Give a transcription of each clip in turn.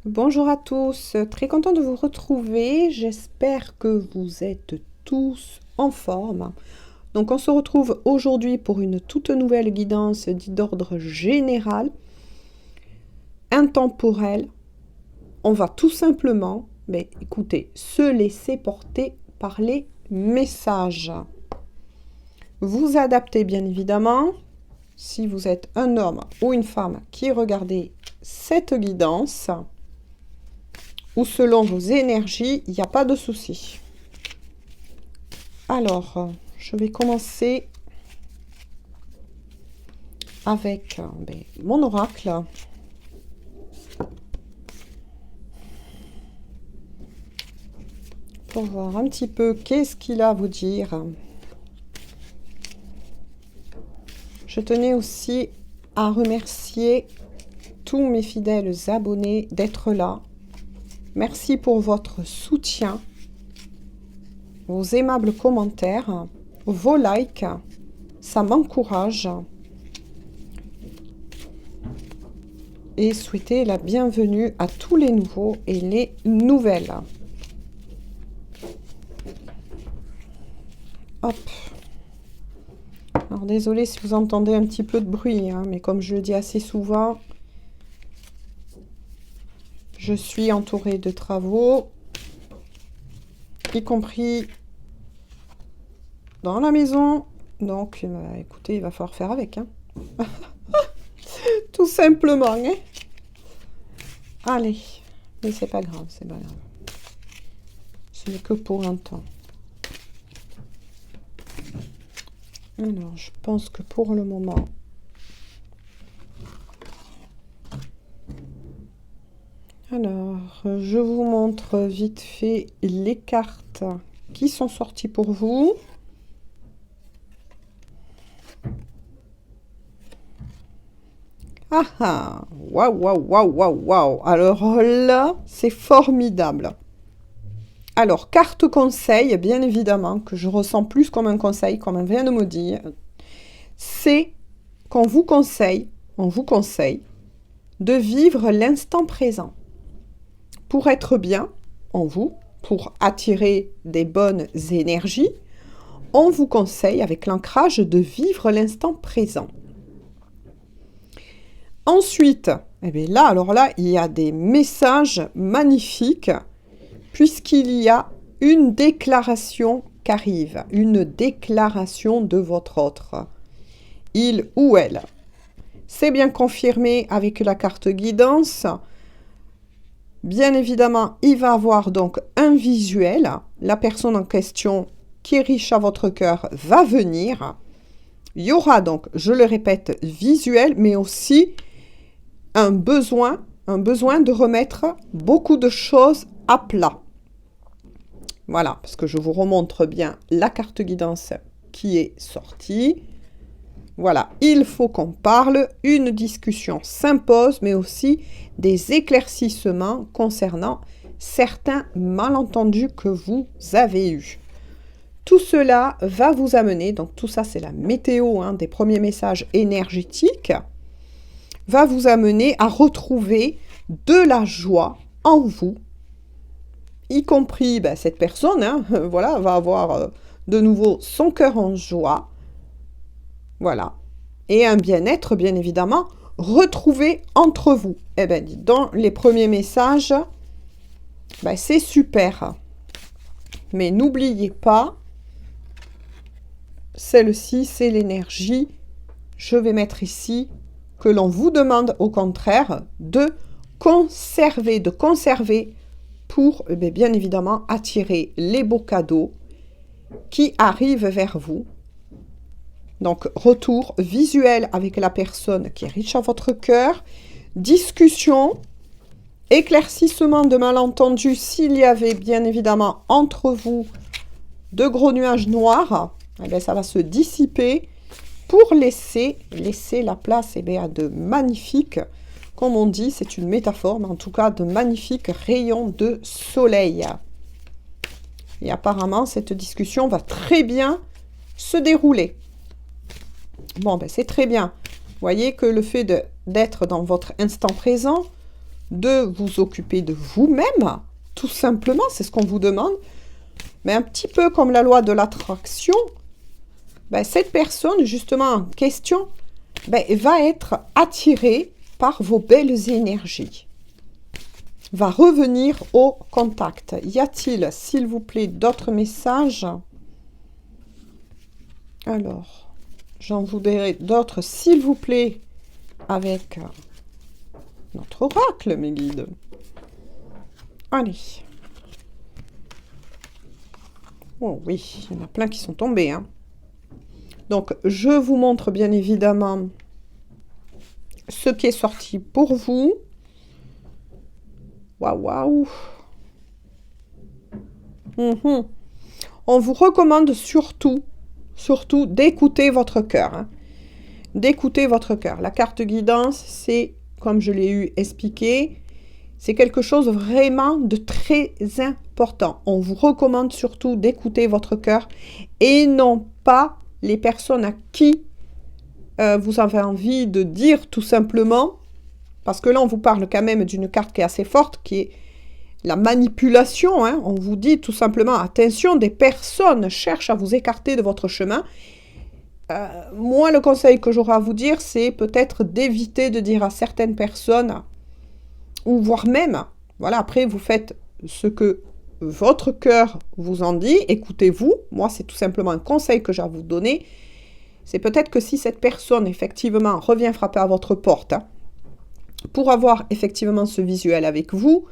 Bonjour à tous, très content de vous retrouver. J'espère que vous êtes tous en forme. Donc on se retrouve aujourd'hui pour une toute nouvelle guidance dite d'ordre général, intemporelle. On va tout simplement, écoutez, se laisser porter par les messages. Vous adaptez bien évidemment. Si vous êtes un homme ou une femme qui regardez cette guidance, ou selon vos énergies, il n'y a pas de souci. Alors, je vais commencer avec mon oracle. Pour voir un petit peu qu'est-ce qu'il a à vous dire. Je tenais aussi à remercier tous mes fidèles abonnés d'être là. Merci pour votre soutien, vos aimables commentaires, vos likes, ça m'encourage. Et souhaiter la bienvenue à tous les nouveaux et les nouvelles. Hop. Alors désolé si vous entendez un petit peu de bruit, mais comme je le dis assez souvent, je suis entourée de travaux, y compris dans la maison. Donc, écoutez, il va falloir faire avec. Tout simplement. Allez, mais c'est pas grave, c'est pas grave. Ce n'est que pour un temps. Alors, je pense que pour le moment... Alors, je vous montre vite fait les cartes qui sont sorties pour vous. Ah ah, waouh, waouh, waouh, waouh, waouh. Alors là, c'est formidable. Alors, carte conseil, bien évidemment, que je ressens plus comme un conseil, comme on vient de me dire, c'est qu'on vous conseille, on vous conseille de vivre l'instant présent. Pour être bien en vous, pour attirer des bonnes énergies, on vous conseille avec l'ancrage de vivre l'instant présent. Ensuite, alors là, il y a des messages magnifiques puisqu'il y a une déclaration qui arrive, une déclaration de votre autre, il ou elle. C'est bien confirmé avec la carte guidance. Bien évidemment, il va avoir donc un visuel. La personne en question qui est riche à votre cœur va venir. Il y aura donc, je le répète, visuel, mais aussi un besoin de remettre beaucoup de choses à plat. Voilà, parce que je vous remontre bien la carte guidance qui est sortie. Voilà, il faut qu'on parle, une discussion s'impose, mais aussi des éclaircissements concernant certains malentendus que vous avez eus. Tout cela va vous amener, donc tout ça c'est la météo des premiers messages énergétiques, va vous amener à retrouver de la joie en vous, y compris cette personne, voilà, va avoir de nouveau son cœur en joie, voilà, et un bien-être bien évidemment retrouvé entre vous. Dans les premiers messages, c'est super, mais n'oubliez pas, celle-ci c'est l'énergie, je vais mettre ici, que l'on vous demande au contraire de conserver pour bien évidemment attirer les beaux cadeaux qui arrivent vers vous. Donc retour visuel avec la personne qui est riche à votre cœur, discussion, éclaircissement de malentendus s'il y avait bien évidemment entre vous de gros nuages noirs, ça va se dissiper pour laisser la place à de magnifiques, comme on dit, c'est une métaphore, mais en tout cas de magnifiques rayons de soleil. Et apparemment, cette discussion va très bien se dérouler. Bon, c'est très bien. Vous voyez que le fait d'être dans votre instant présent de vous occuper de vous-même, tout simplement, c'est ce qu'on vous demande. Mais un petit peu comme la loi de l'attraction, ben, cette personne, justement, en question, ben, va être attirée par vos belles énergies. Va revenir au contact. Y a-t-il, s'il vous plaît, d'autres messages? Alors, j'en voudrais d'autres, s'il vous plaît, avec notre oracle, mes guides. Allez. Oh oui, il y en a plein qui sont tombés. Hein. Donc, je vous montre bien évidemment ce qui est sorti pour vous. Waouh, waouh. On vous recommande surtout d'écouter votre cœur. Hein. D'écouter votre cœur. La carte guidance, c'est, comme je l'ai eu expliqué, c'est quelque chose vraiment de très important. On vous recommande surtout d'écouter votre cœur et non pas les personnes à qui vous avez envie de dire tout simplement, parce que là on vous parle quand même d'une carte qui est assez forte, qui est la manipulation. Hein. On vous dit tout simplement, attention, des personnes cherchent à vous écarter de votre chemin. Moi, le conseil que j'aurai à vous dire, c'est peut-être d'éviter de dire à certaines personnes, ou voire même, voilà, après vous faites ce que votre cœur vous en dit, écoutez-vous. Moi, c'est tout simplement un conseil que j'ai à vous donner. C'est peut-être que si cette personne, effectivement, revient frapper à votre porte, hein, pour avoir effectivement ce visuel avec vous,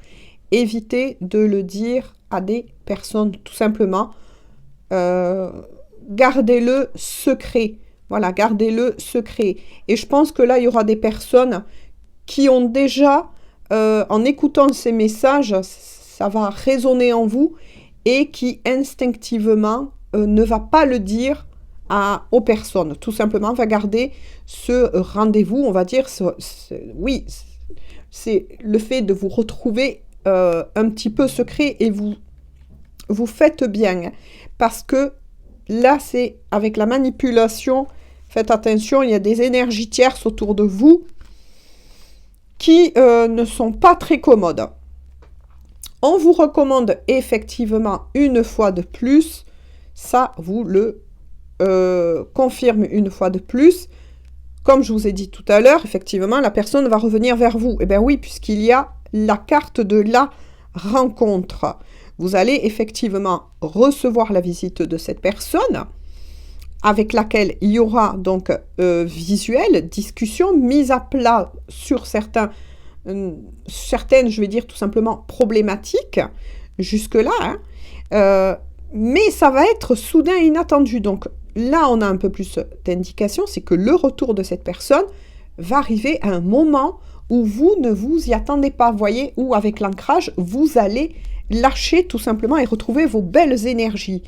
évitez de le dire à des personnes, tout simplement. Gardez-le secret. Voilà, gardez-le secret. Et je pense que là, il y aura des personnes qui ont déjà, en écoutant ces messages, ça va résonner en vous et qui instinctivement ne va pas le dire aux personnes. Tout simplement, va garder ce rendez-vous, on va dire, oui, c'est le fait de vous retrouver un petit peu secret et vous faites bien. Parce que là, c'est avec la manipulation, faites attention, il y a des énergies tierces autour de vous qui ne sont pas très commodes. On vous recommande effectivement une fois de plus, ça vous le confirme une fois de plus, comme je vous ai dit tout à l'heure, effectivement, la personne va revenir vers vous. Eh bien oui, puisqu'il y a la carte de la rencontre. Vous allez effectivement recevoir la visite de cette personne, avec laquelle il y aura donc visuel, discussion, mise à plat sur certaines, je vais dire tout simplement, problématiques, jusque-là. Hein. Mais ça va être soudain et inattendu. Donc là, on a un peu plus d'indications, c'est que le retour de cette personne va arriver à un moment où vous ne vous y attendez pas. Vous voyez, où avec l'ancrage, vous allez lâcher tout simplement et retrouver vos belles énergies.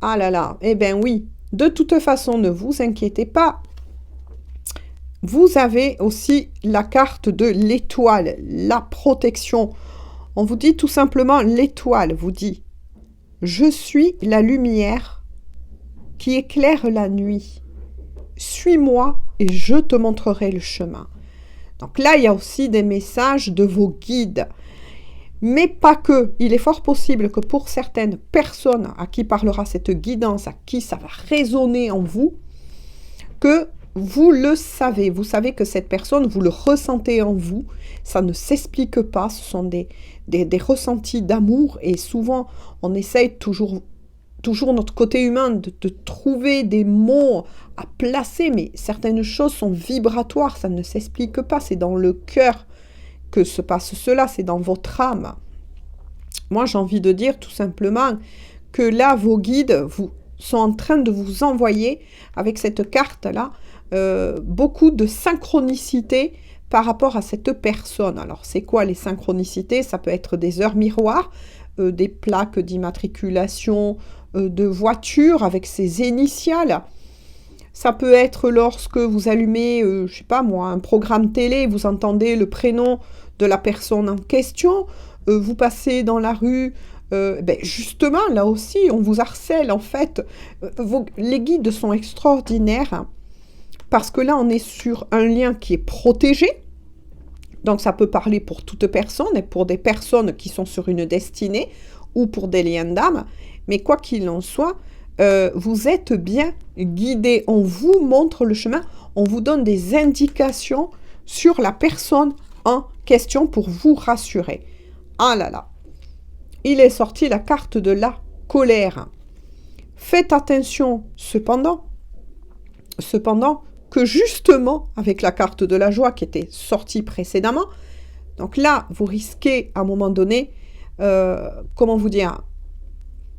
Ah là là, eh bien oui, de toute façon, ne vous inquiétez pas. Vous avez aussi la carte de l'étoile, la protection. On vous dit tout simplement, l'étoile vous dit, je suis la lumière qui éclaire la nuit. Suis-moi et je te montrerai le chemin. Donc là, il y a aussi des messages de vos guides. Mais pas que. Il est fort possible que pour certaines personnes à qui parlera cette guidance, à qui ça va résonner en vous, que vous le savez. Vous savez que cette personne, vous le ressentez en vous. Ça ne s'explique pas. Ce sont des ressentis d'amour. Et souvent, on essaye toujours notre côté humain de trouver des mots à placer. Mais certaines choses sont vibratoires. Ça ne s'explique pas. C'est dans le cœur que se passe cela, c'est dans votre âme. Moi, j'ai envie de dire tout simplement que là, vos guides sont en train de vous envoyer, avec cette carte-là, beaucoup de synchronicité par rapport à cette personne. Alors, c'est quoi les synchronicités? Ça peut être des heures miroirs, des plaques d'immatriculation de voitures avec ses initiales. Ça peut être lorsque vous allumez, je sais pas moi, un programme télé, vous entendez le prénom de la personne en question, vous passez dans la rue, justement, là aussi, on vous harcèle, en fait. Les guides sont extraordinaires, hein, parce que là, on est sur un lien qui est protégé, Donc ça peut parler pour toute personne et pour des personnes qui sont sur une destinée ou pour des liens d'âme. Mais quoi qu'il en soit, vous êtes bien guidé. On vous montre le chemin, on vous donne des indications sur la personne en question pour vous rassurer. Ah là là, il est sorti la carte de la colère. Faites attention cependant que justement avec la carte de la joie qui était sortie précédemment, donc là vous risquez à un moment donné, comment vous dire,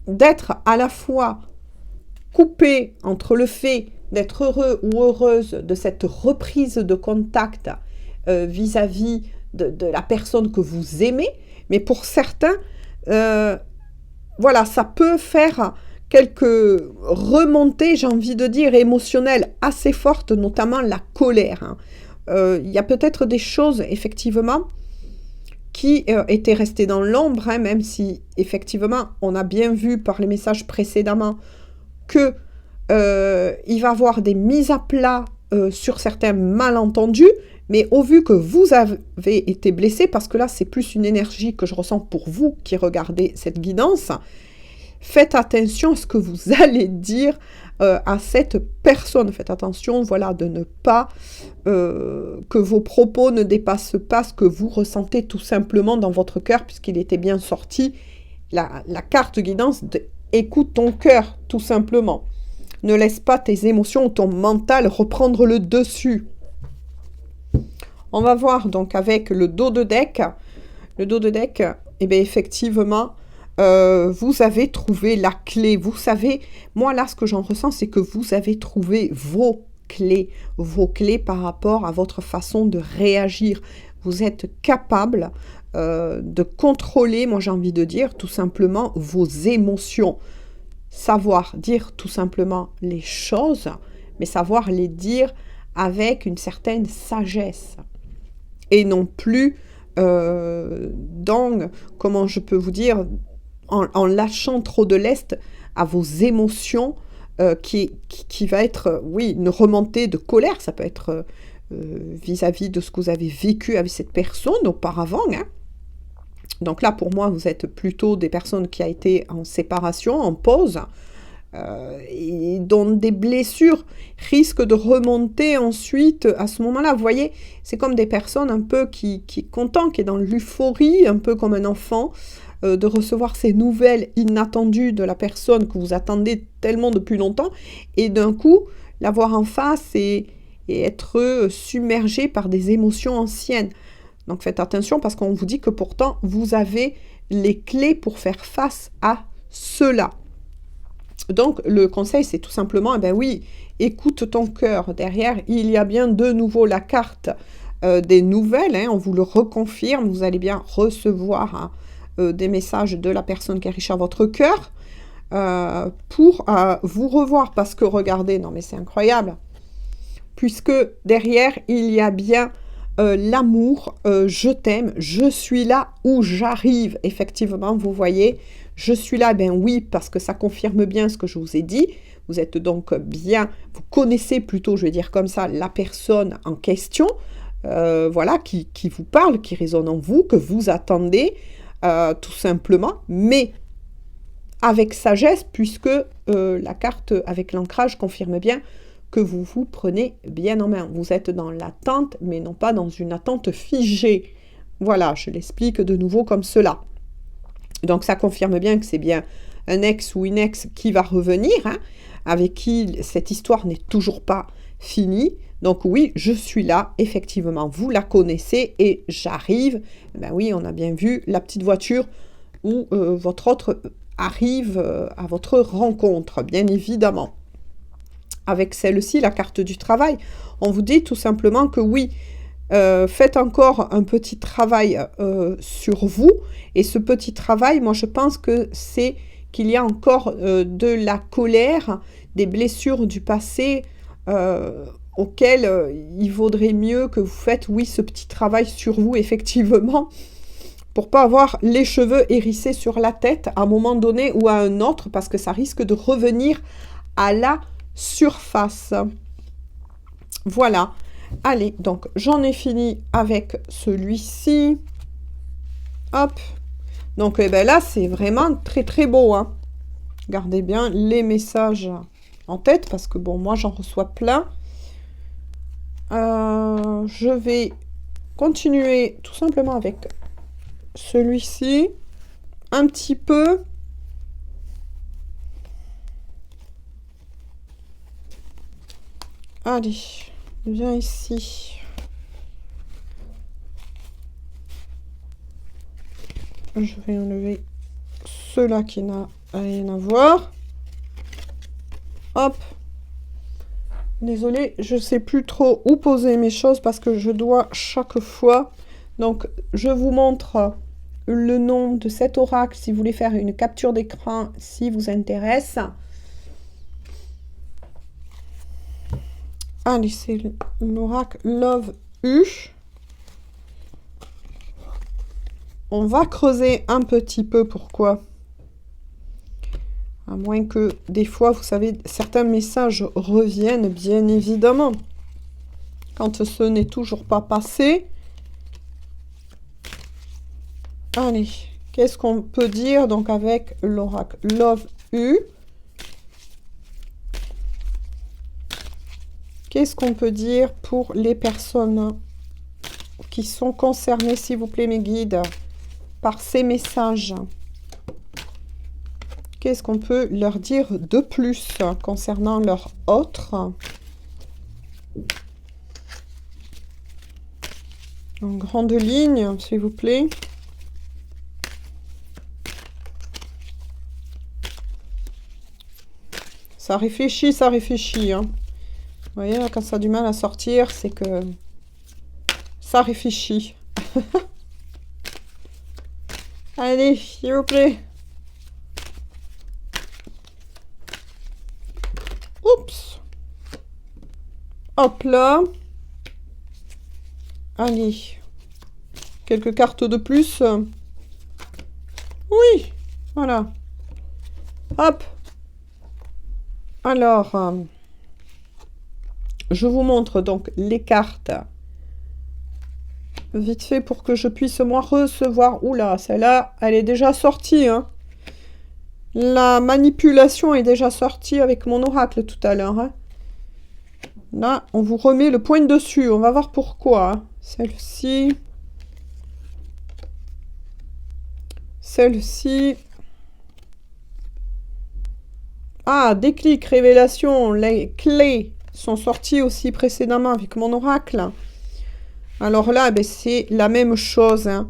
d'être à la fois coupé entre le fait d'être heureux ou heureuse de cette reprise de contact vis-à-vis de la personne que vous aimez, mais pour certains, voilà, ça peut faire quelques remontées, j'ai envie de dire, émotionnelles assez fortes, notamment la colère. Il y a peut-être des choses, effectivement, qui étaient restées dans l'ombre, même si, effectivement, on a bien vu par les messages précédemment que il va y avoir des mises à plat sur certains malentendus, mais au vu que vous avez été blessé, parce que là, c'est plus une énergie que je ressens pour vous qui regardez cette guidance, faites attention à ce que vous allez dire à cette personne. Faites attention, voilà, de ne pas que vos propos ne dépassent pas ce que vous ressentez tout simplement dans votre cœur, puisqu'il était bien sorti la carte guidance de écoute ton cœur, tout simplement. Ne laisse pas tes émotions ou ton mental reprendre le dessus. On va voir donc avec le dos de deck. Le dos de deck, eh bien effectivement, vous avez trouvé la clé. Vous savez, moi là, ce que j'en ressens, c'est que vous avez trouvé vos clés par rapport à votre façon de réagir. Vous êtes capable de contrôler, moi j'ai envie de dire, tout simplement vos émotions. Savoir dire tout simplement les choses, mais savoir les dire avec une certaine sagesse. Et non plus dans, comment je peux vous dire, en lâchant trop de lest à vos émotions qui va être, oui, une remontée de colère. Ça peut être vis-à-vis de ce que vous avez vécu avec cette personne auparavant. Donc là, pour moi, vous êtes plutôt des personnes qui ont été en séparation, en pause, et dont des blessures risquent de remonter ensuite à ce moment-là. Vous voyez, c'est comme des personnes un peu qui est content, qui est dans l'euphorie, un peu comme un enfant, de recevoir ces nouvelles inattendues de la personne que vous attendez tellement depuis longtemps, et d'un coup, la voir en face et être submergé par des émotions anciennes. Donc faites attention parce qu'on vous dit que pourtant, vous avez les clés pour faire face à cela. Donc le conseil, c'est tout simplement, eh ben oui, écoute ton cœur. Derrière, il y a bien de nouveau la carte des nouvelles, on vous le reconfirme, vous allez bien recevoir des messages de la personne qui est riche à votre cœur pour vous revoir. Parce que regardez, non mais c'est incroyable, puisque derrière, il y a bien l'amour, je t'aime, je suis là où j'arrive. Effectivement, vous voyez, je suis là, ben oui, parce que ça confirme bien ce que je vous ai dit. Vous êtes donc bien, vous connaissez plutôt, je vais dire comme ça, la personne en question, voilà, qui vous parle, qui résonne en vous, que vous attendez, tout simplement, mais avec sagesse, puisque la carte avec l'ancrage confirme bien que vous vous prenez bien en main. Vous êtes dans l'attente, mais non pas dans une attente figée. Voilà, je l'explique de nouveau comme cela. Donc ça confirme bien que c'est bien un ex ou une ex qui va revenir, avec qui cette histoire n'est toujours pas finie. Donc oui, je suis là, effectivement, vous la connaissez et j'arrive. Ben oui, on a bien vu la petite voiture où votre autre arrive à votre rencontre, bien évidemment. Avec celle-ci, la carte du travail, on vous dit tout simplement que oui, faites encore un petit travail sur vous. Et ce petit travail, moi je pense que c'est qu'il y a encore de la colère, des blessures du passé auxquelles il vaudrait mieux que vous faites, oui, ce petit travail sur vous, effectivement, pour pas avoir les cheveux hérissés sur la tête à un moment donné ou à un autre, parce que ça risque de revenir à la surface. Voilà. Allez, donc j'en ai fini avec celui-ci. Hop. Donc eh ben là, c'est vraiment très très beau. Hein. Gardez bien les messages en tête parce que bon, moi j'en reçois plein. Je vais continuer tout simplement avec celui-ci. Un petit peu. Allez, viens ici. Je vais enlever ceux-là qui n'a rien à voir. Hop. Désolée, je ne sais plus trop où poser mes choses parce que je dois chaque fois. Donc, je vous montre le nom de cet oracle si vous voulez faire une capture d'écran, si vous intéresse. Allez, c'est l'oracle Love U. On va creuser un petit peu. Pourquoi? À moins que des fois, vous savez, certains messages reviennent, bien évidemment. Quand ce n'est toujours pas passé. Allez, qu'est-ce qu'on peut dire donc avec l'oracle Love U? Qu'est-ce qu'on peut dire pour les personnes qui sont concernées, s'il vous plaît, mes guides, par ces messages? Qu'est-ce qu'on peut leur dire de plus concernant leur autre? En grande ligne, s'il vous plaît. Ça réfléchit, ça réfléchit. Hein. Vous voyez, là, quand ça a du mal à sortir, c'est que ça réfléchit. Allez, s'il vous plaît. Oups. Hop là. Allez. Quelques cartes de plus. Oui. Voilà. Hop. Alors, je vous montre donc les cartes. Vite fait pour que je puisse moi recevoir. Oula, celle-là, elle est déjà sortie. Hein. La manipulation est déjà sortie avec mon oracle tout à l'heure. Hein. Là, on vous remet le point dessus. On va voir pourquoi. Hein. Celle-ci. Celle-ci. Ah, déclic, révélation. Les clés sont sorties aussi précédemment avec mon oracle. Alors là, ben, c'est la même chose. Hein.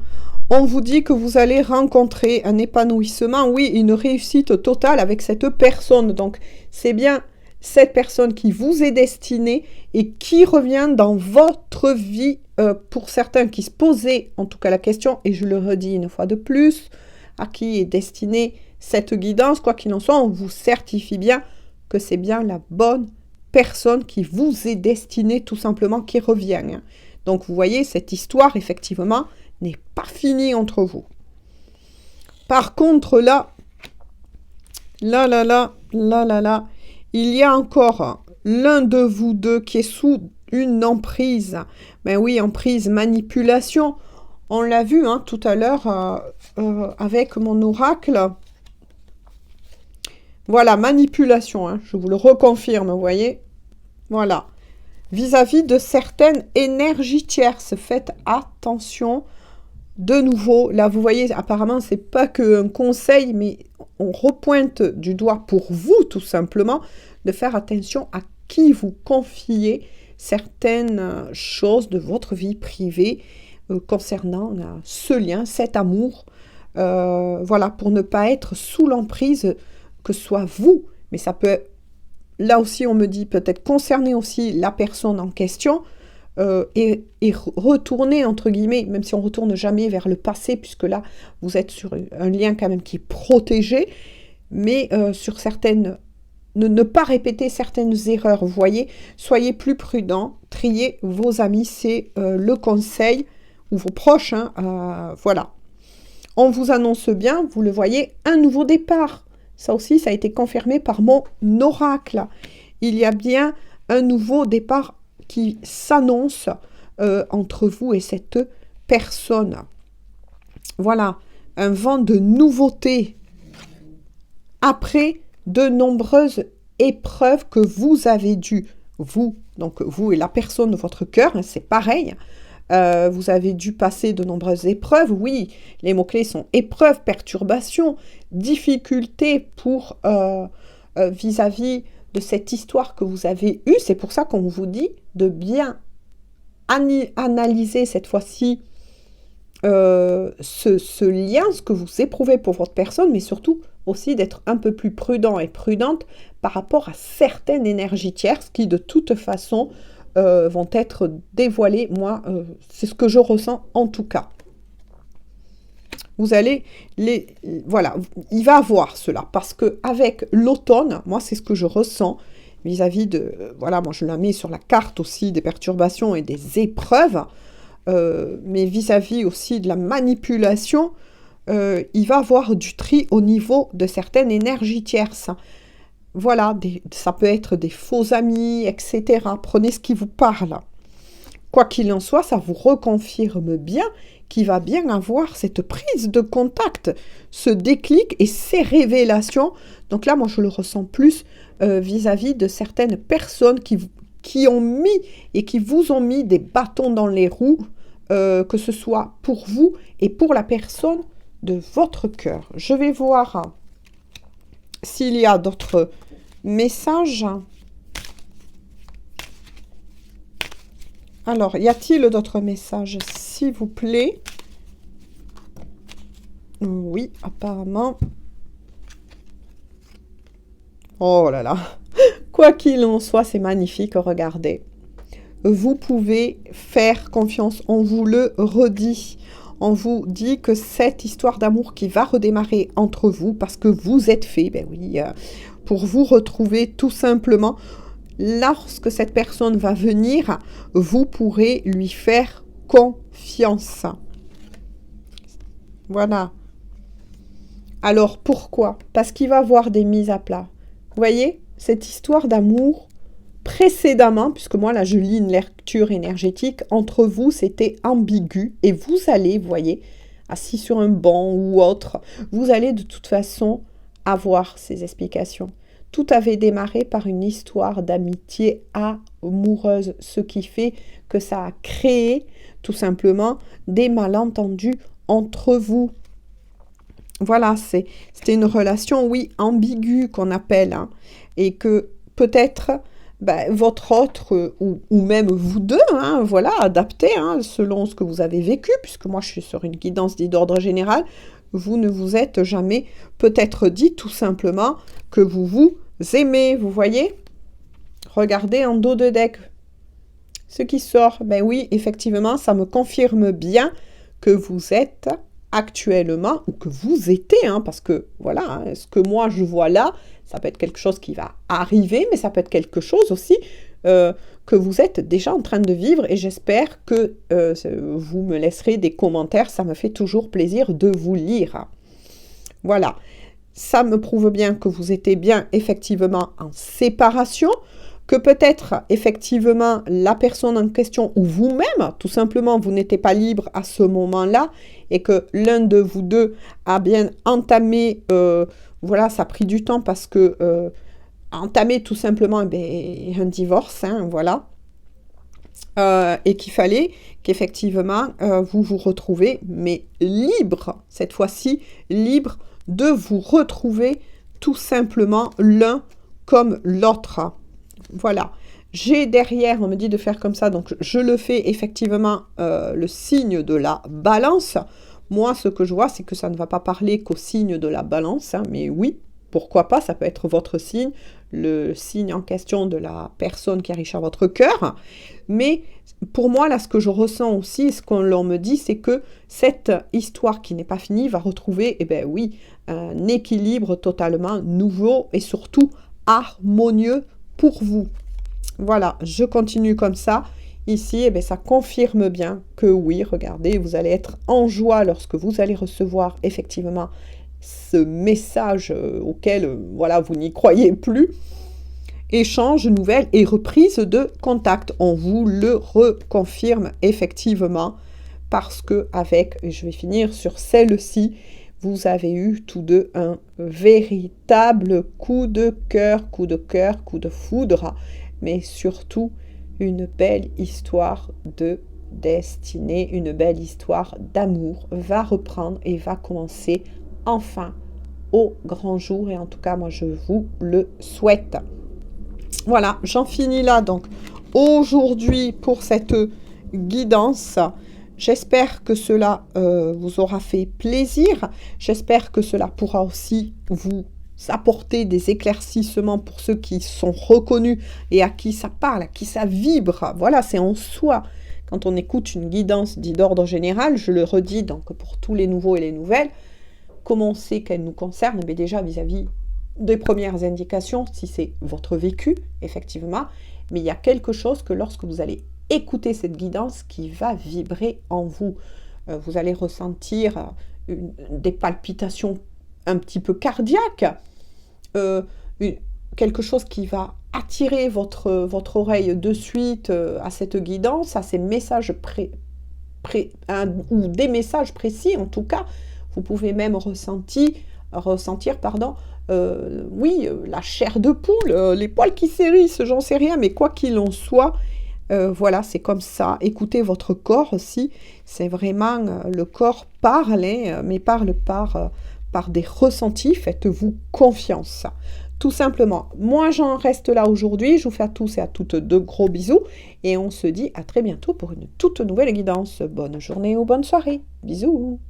On vous dit que vous allez rencontrer un épanouissement, oui, une réussite totale avec cette personne. Donc, c'est bien cette personne qui vous est destinée et qui revient dans votre vie. Pour certains qui se posaient, en tout cas, la question, et je le redis une fois de plus, à qui est destinée cette guidance, quoi qu'il en soit, on vous certifie bien que c'est bien la bonne personne qui vous est destinée, tout simplement, qui revient. Hein. Donc, vous voyez, cette histoire, effectivement, n'est pas finie entre vous. Par contre, là, il y a encore l'un de vous deux qui est sous une emprise. Ben oui, emprise, manipulation. On l'a vu hein, tout à l'heure avec mon oracle. Voilà, manipulation. Hein, je vous le reconfirme, vous voyez. Voilà. Vis-à-vis de certaines énergies tierces, faites attention. De nouveau, là, vous voyez, apparemment, c'est pas qu'un conseil, mais on repointe du doigt pour vous, tout simplement, de faire attention à qui vous confiez certaines choses de votre vie privée concernant ce lien, cet amour. Voilà, pour ne pas être sous l'emprise que ce soit vous, mais ça peut, là aussi, on me dit peut-être concerner aussi la personne en question, et retourner, entre guillemets, même si on ne retourne jamais vers le passé, puisque là, vous êtes sur un lien quand même qui est protégé, mais sur certaines... Ne pas répéter certaines erreurs, vous voyez. Soyez plus prudents, triez vos amis, c'est le conseil, ou vos proches, hein, voilà. On vous annonce bien, vous le voyez, un nouveau départ. Ça aussi, ça a été confirmé par mon oracle. Il y a bien un nouveau départ qui s'annonce entre vous et cette personne. Voilà, un vent de nouveauté après de nombreuses épreuves que vous avez dû, donc vous et la personne de votre cœur, hein, c'est pareil, vous avez dû passer de nombreuses épreuves. Oui, les mots-clés sont épreuves, perturbations, difficultés pour vis-à-vis de cette histoire que vous avez eue. C'est pour ça qu'on vous dit de bien analyser cette fois-ci ce lien, ce que vous éprouvez pour votre personne, mais surtout aussi d'être un peu plus prudent et prudente par rapport à certaines énergies tierces qui de toute façon vont être dévoilées. Moi, c'est ce que je ressens en tout cas. Vous allez voilà, il va avoir cela parce que avec l'automne, moi c'est ce que je ressens vis-à-vis de voilà, moi je la mets sur la carte aussi des perturbations et des épreuves, mais vis-à-vis aussi de la manipulation, il va avoir du tri au niveau de certaines énergies tierces. Voilà, ça peut être des faux amis, etc. Prenez ce qui vous parle. Quoi qu'il en soit, ça vous reconfirme bien qu'il va bien avoir cette prise de contact, ce déclic et ces révélations. Donc là, moi, je le ressens plus vis-à-vis de certaines personnes qui ont mis et qui vous ont mis des bâtons dans les roues, que ce soit pour vous et pour la personne de votre cœur. Je vais voir s'il y a d'autres messages. Alors, y a-t-il d'autres messages, s'il vous plaît? Oui, apparemment. Oh là là. Quoi qu'il en soit, c'est magnifique, regardez. Vous pouvez faire confiance, on vous le redit. On vous dit que cette histoire d'amour qui va redémarrer entre vous, parce que vous êtes fait, ben oui, pour vous retrouver tout simplement. Lorsque cette personne va venir, vous pourrez lui faire confiance. Voilà. Alors, pourquoi? Parce qu'il va avoir des mises à plat. Vous voyez, cette histoire d'amour, précédemment, puisque moi, là, je lis une lecture énergétique, entre vous, c'était ambigu. Et vous allez, vous voyez, assis sur un banc ou autre, vous allez de toute façon avoir ces explications. Tout avait démarré par une histoire d'amitié amoureuse, ce qui fait que ça a créé tout simplement des malentendus entre vous. Voilà, c'était une relation, oui, ambiguë qu'on appelle, hein, et que peut-être votre autre, ou même vous deux, hein, voilà, adapté, hein, selon ce que vous avez vécu, puisque moi je suis sur une guidance dite d'ordre général, vous ne vous êtes jamais peut-être dit tout simplement que vous aimez, vous voyez? Regardez en dos de deck ce qui sort. Ben oui, effectivement, ça me confirme bien que vous êtes actuellement, ou que vous étiez, hein, parce que voilà, hein, ce que moi je vois là, ça peut être quelque chose qui va arriver, mais ça peut être quelque chose aussi que vous êtes déjà en train de vivre, et j'espère que vous me laisserez des commentaires, ça me fait toujours plaisir de vous lire. Voilà. Ça me prouve bien que vous étiez bien effectivement en séparation, que peut-être effectivement la personne en question ou vous-même, tout simplement, vous n'étiez pas libre à ce moment-là et que l'un de vous deux a bien entamé, voilà, ça a pris du temps parce que entamé tout simplement un divorce, hein, voilà, et qu'il fallait qu'effectivement vous vous retrouvez, mais libre, cette fois-ci, libre de vous retrouver tout simplement l'un comme l'autre. Voilà. J'ai derrière, on me dit de faire comme ça, donc je le fais effectivement le signe de la balance. Moi, ce que je vois, c'est que ça ne va pas parler qu'au signe de la balance, hein, mais oui, pourquoi pas, ça peut être votre signe, le signe en question de la personne qui est riche à votre cœur. Mais pour moi, là, ce que je ressens aussi, ce qu'on me dit, c'est que cette histoire qui n'est pas finie va retrouver, eh bien oui, un équilibre totalement nouveau et surtout harmonieux pour vous. Voilà, je continue comme ça. Ici, eh bien, ça confirme bien que oui, regardez, vous allez être en joie lorsque vous allez recevoir effectivement ce message auquel voilà, vous n'y croyez plus. échange, nouvelles et reprise de contact. On vous le reconfirme effectivement parce que avec, et je vais finir sur celle-ci, vous avez eu tous deux un véritable coup de cœur, coup de foudre, mais surtout une belle histoire de destinée, une belle histoire d'amour va reprendre et va commencer enfin au grand jour. Et en tout cas, moi, je vous le souhaite. Voilà, j'en finis là donc aujourd'hui pour cette guidance. J'espère que cela vous aura fait plaisir. J'espère que cela pourra aussi vous apporter des éclaircissements pour ceux qui sont reconnus et à qui ça parle, à qui ça vibre. Voilà, c'est en soi. Quand on écoute une guidance dite d'ordre général, je le redis donc pour tous les nouveaux et les nouvelles, comment on sait qu'elle nous concerne? Mais déjà vis-à-vis des premières indications, si c'est votre vécu, effectivement, mais il y a quelque chose que lorsque vous allez écouter cette guidance qui va vibrer en vous, vous allez ressentir des palpitations un petit peu cardiaques, quelque chose qui va attirer votre oreille de suite à cette guidance, à ces messages ou des messages précis en tout cas. Vous pouvez même ressentir la chair de poule, les poils qui s'hérissent, j'en sais rien, mais quoi qu'il en soit, voilà, c'est comme ça. Écoutez votre corps aussi, c'est vraiment, le corps parle, mais parle par des ressentis, faites-vous confiance. Tout simplement, moi j'en reste là aujourd'hui, je vous fais à tous et à toutes de gros bisous, et on se dit à très bientôt pour une toute nouvelle guidance. Bonne journée ou bonne soirée, bisous.